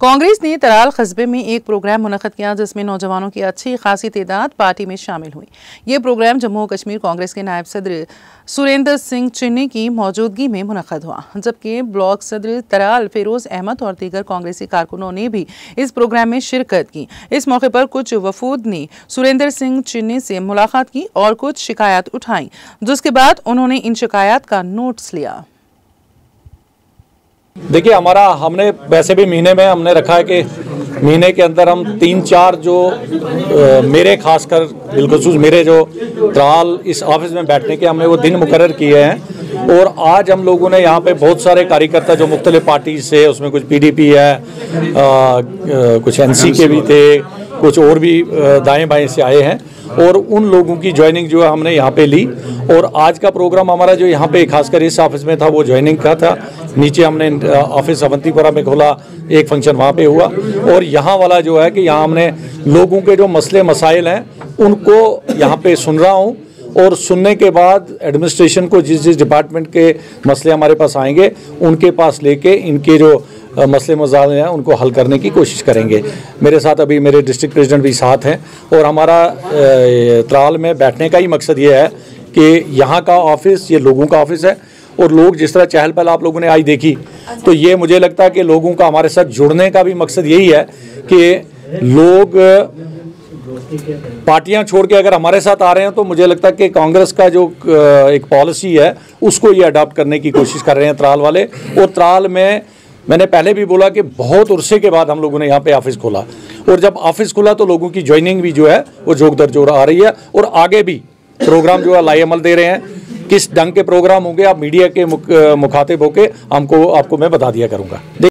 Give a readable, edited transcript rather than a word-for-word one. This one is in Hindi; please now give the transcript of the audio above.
कांग्रेस ने तराल कस्बे में एक प्रोग्राम मुनक़्क़द किया जिसमें नौजवानों की अच्छी खासी तादाद पार्टी में शामिल हुई। ये प्रोग्राम जम्मू कश्मीर कांग्रेस के नायब सदर सुरेंद्र सिंह चिन्नी की मौजूदगी में मुनक़्क़द हुआ, जबकि ब्लॉक सदर तराल फिरोज अहमद और दीगर कांग्रेसी कारकुनों ने भी इस प्रोग्राम में शिरकत की। इस मौके पर कुछ वफूद ने सुरेंद्र सिंह चिन्नी से मुलाकात की और कुछ शिकायत उठाई, जिसके बाद उन्होंने इन शिकायत का नोट्स लिया। देखिए, हमने वैसे भी महीने में हमने रखा है कि महीने के अंदर हम 3-4 जो मेरे खासकर बिलखुसूस मेरे जो तराल इस ऑफिस में बैठने के हमने वो दिन मुकर्रर किए हैं। और आज हम लोगों ने यहाँ पे बहुत सारे कार्यकर्ता जो मुख्तलिफ पार्टी से, उसमें कुछ PDP है, कुछ NC के भी थे, कुछ और भी दाएं बाएं से आए हैं, और उन लोगों की ज्वाइनिंग जो है हमने यहाँ पे ली। और आज का प्रोग्राम हमारा जो यहाँ पे खासकर इस ऑफिस में था वो ज्वाइनिंग का था। नीचे हमने ऑफिस अवंतीपुरा में खोला, एक फंक्शन वहाँ पे हुआ। और यहाँ वाला जो है कि यहाँ हमने लोगों के जो मसले मसाइल हैं उनको यहाँ पे सुन रहा हूँ, और सुनने के बाद एडमिनिस्ट्रेशन को जिस जिस डिपार्टमेंट के मसले हमारे पास आएंगे उनके पास लेके इनके जो मसले मसाइल हैं उनको हल करने की कोशिश करेंगे। मेरे साथ अभी मेरे डिस्ट्रिक्ट प्रेसिडेंट भी साथ हैं, और हमारा तराल में बैठने का ही मकसद ये है कि यहाँ का ऑफिस ये लोगों का ऑफिस है, और लोग जिस तरह चहल पहल आप लोगों ने आज देखी, तो ये मुझे लगता है कि लोगों का हमारे साथ जुड़ने का भी मकसद यही है कि लोग पार्टियां छोड़ के अगर हमारे साथ आ रहे हैं तो मुझे लगता है कि कांग्रेस का जो एक पॉलिसी है उसको ये अडॉप्ट करने की कोशिश कर रहे हैं तराल वाले। और तराल में मैंने पहले भी बोला कि बहुत अरसे के बाद हम लोगों ने यहाँ पे ऑफिस खोला, और जब ऑफिस खुला तो लोगों की ज्वाइनिंग भी जो है वो जोर दर जोर आ रही है। और आगे भी प्रोग्राम जो है लाएअमल दे रहे हैं। किस ढंग के प्रोग्राम होंगे आप मीडिया के मुखातिब होकर आपको मैं बता दिया करूँगा।